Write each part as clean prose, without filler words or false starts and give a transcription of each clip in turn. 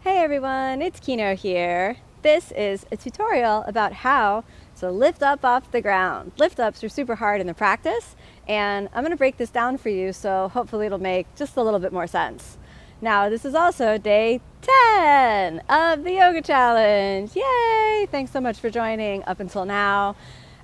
Hey everyone, it's Kino here. This is a tutorial about how to lift up off the ground. Lift ups are super hard in the practice, and I'm going to break this down for you so hopefully it'll make just a little bit more sense. Now, this is also day 10 of the yoga challenge. Yay! Thanks so much for joining up until now.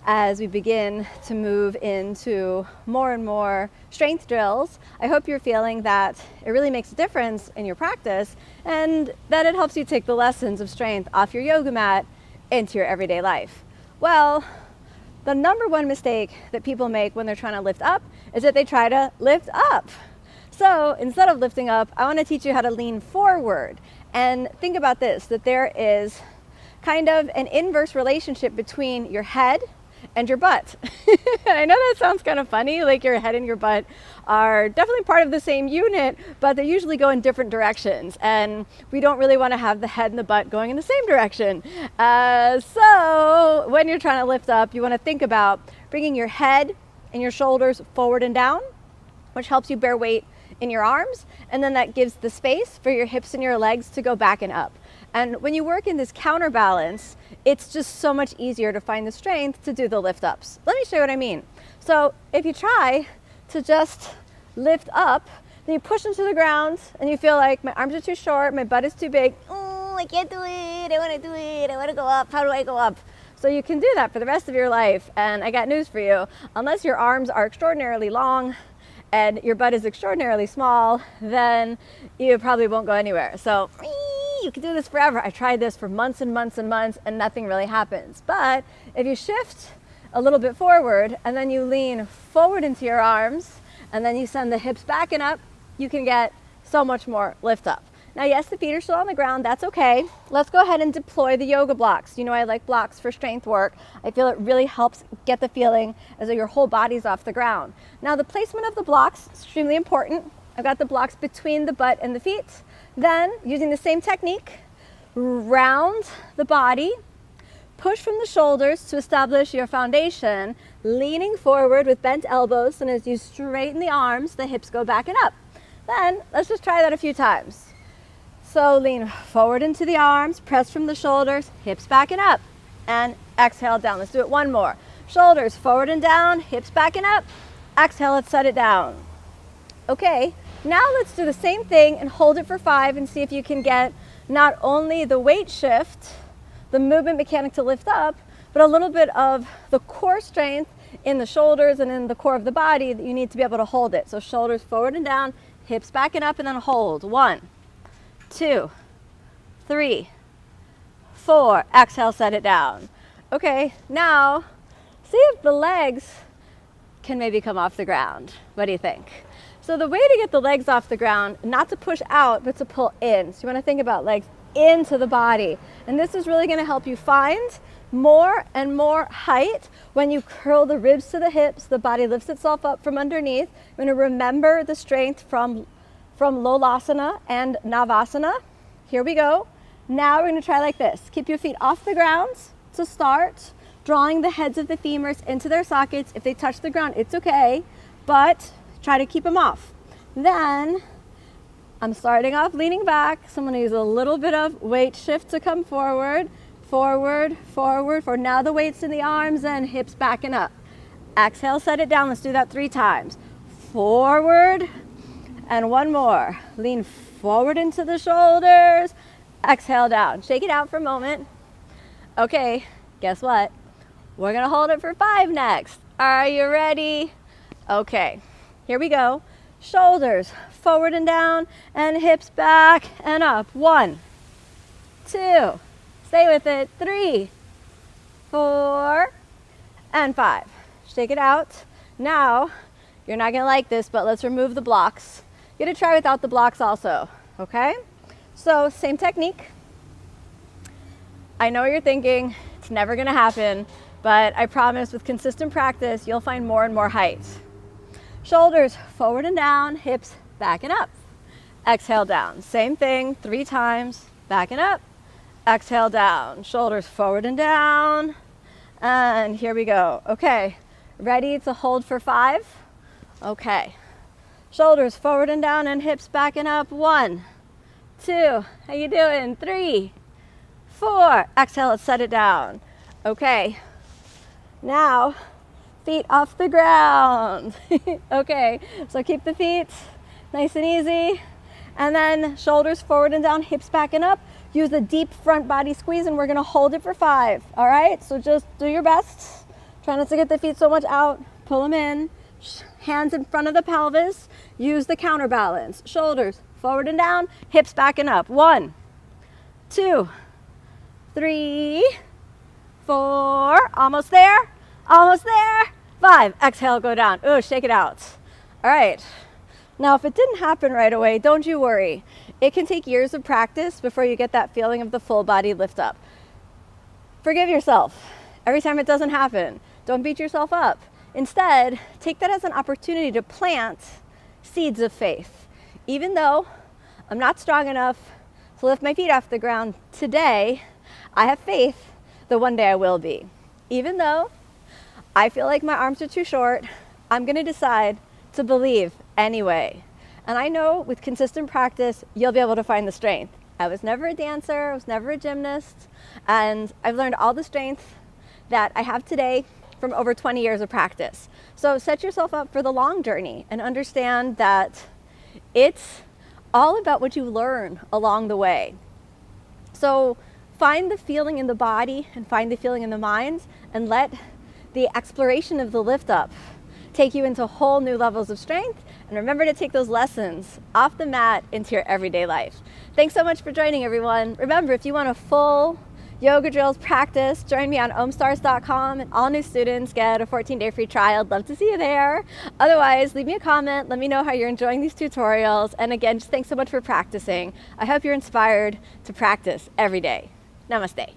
As we begin to move into more and more strength drills, I hope you're feeling that it really makes a difference in your practice and that it helps you take the lessons of strength off your yoga mat into your everyday life. Well, the number one mistake that people make when they're trying to lift up is that they try to lift up. So instead of lifting up, I want to teach you how to lean forward. And think about this, that there is kind of an inverse relationship between your head and your butt. And I know that sounds kind of funny, like your head and your butt are definitely part of the same unit, but they usually go in different directions. And we don't really want to have the head and the butt going in the same direction. So when you're trying to lift up, you want to think about bringing your head and your shoulders forward and down, which helps you bear weight in your arms. And then that gives the space for your hips and your legs to go back and up. And when you work in this counterbalance, it's just so much easier to find the strength to do the lift ups. Let me show you what I mean. So if you try to just lift up, then you push into the ground and you feel like my arms are too short, my butt is too big. Oh, I can't do it. I want to do it. I want to go up. How do I go up? So you can do that for the rest of your life. And I got news for you. Unless your arms are extraordinarily long and your butt is extraordinarily small, then you probably won't go anywhere. So you can do this forever. I tried this for months and months and months and nothing really happens. But if you shift a little bit forward and then you lean forward into your arms and then you send the hips back and up, you can get so much more lift up. Now, yes, the feet are still on the ground. That's okay. Let's go ahead and deploy the yoga blocks. You know, I like blocks for strength work. I feel it really helps get the feeling as though your whole body's off the ground. Now, the placement of the blocks is extremely important. I've got the blocks between the butt and the feet. Then, using the same technique, round the body, push from the shoulders to establish your foundation, leaning forward with bent elbows, and as you straighten the arms, the hips go back and up. Then, let's just try that a few times. So lean forward into the arms, press from the shoulders, hips back and up, and exhale down. Let's do it one more. Shoulders forward and down, hips back and up. Exhale, let's set it down. Okay, now let's do the same thing and hold it for 5 and see if you can get not only the weight shift, the movement mechanic to lift up, but a little bit of the core strength in the shoulders and in the core of the body that you need to be able to hold it. So shoulders forward and down, hips back and up, and then hold. 1, 2, 3, 4. Exhale, set it down. Okay, now see if the legs can maybe come off the ground. What do you think? So the way to get the legs off the ground, not to push out, but to pull in. So you want to think about legs into the body. And this is really going to help you find more and more height. When you curl the ribs to the hips, the body lifts itself up from underneath. You're going to remember the strength from Lolasana and Navasana. Here we go. Now we're going to try like this. Keep your feet off the ground to start, drawing the heads of the femurs into their sockets. If they touch the ground, it's okay, but try to keep them off. Then I'm starting off leaning back, so I'm going to use a little bit of weight shift to come forward, forward, forward. For now the weight's in the arms and hips back and up. Exhale, set it down. Let's do that 3 times. Forward, and one more. Lean forward into the shoulders. Exhale down. Shake it out for a moment. Okay, guess what? We're going to hold it for 5 next. Are you ready? Okay, here we go. Shoulders forward and down, and hips back and up. 1, 2, stay with it. 3, 4, and 5. Shake it out. Now, you're not going to like this, but let's remove the blocks. You're going to try without the blocks also, okay? So, same technique. I know what you're thinking. It's never going to happen, but I promise with consistent practice, you'll find more and more height. Shoulders forward and down, hips back and up. Exhale down. Same thing, 3 times. Back and up. Exhale down. Shoulders forward and down. And here we go. Okay, ready to hold for 5? Okay. Shoulders forward and down and hips back and up. 1, 2. How you doing? 3, 4. Exhale, let's set it down. Okay. Now, feet off the ground. Okay, so keep the feet nice and easy. And then shoulders forward and down, hips back and up. Use a deep front body squeeze, and we're gonna hold it for 5. All right, so just do your best. Try not to get the feet so much out. Pull them in. Hands in front of the pelvis. Use the counterbalance. Shoulders forward and down, hips back and up. 1, 2, 3, 4. Almost there. Almost there. 5. Exhale, go down. Ooh, shake it out. All right. Now, if it didn't happen right away, don't you worry. It can take years of practice before you get that feeling of the full body lift up. Forgive yourself every time it doesn't happen. Don't beat yourself up. Instead, take that as an opportunity to plant seeds of faith. Even though I'm not strong enough to lift my feet off the ground today, I have faith that one day I will be. Even though I feel like my arms are too short, I'm going to decide to believe anyway. And I know with consistent practice, you'll be able to find the strength. I was never a dancer, I was never a gymnast, and I've learned all the strength that I have today from over 20 years of practice. So set yourself up for the long journey and understand that it's all about what you learn along the way. So find the feeling in the body and find the feeling in the mind, and let the exploration of the lift up take you into whole new levels of strength. And remember to take those lessons off the mat into your everyday life. Thanks so much for joining, everyone. Remember, if you want a full yoga drills practice, join me on omstars.com, and all new students get a 14-day free trial. I'd love to see you there. Otherwise, leave me a comment. Let me know how you're enjoying these tutorials. And again, just thanks so much for practicing. I hope you're inspired to practice every day. Namaste.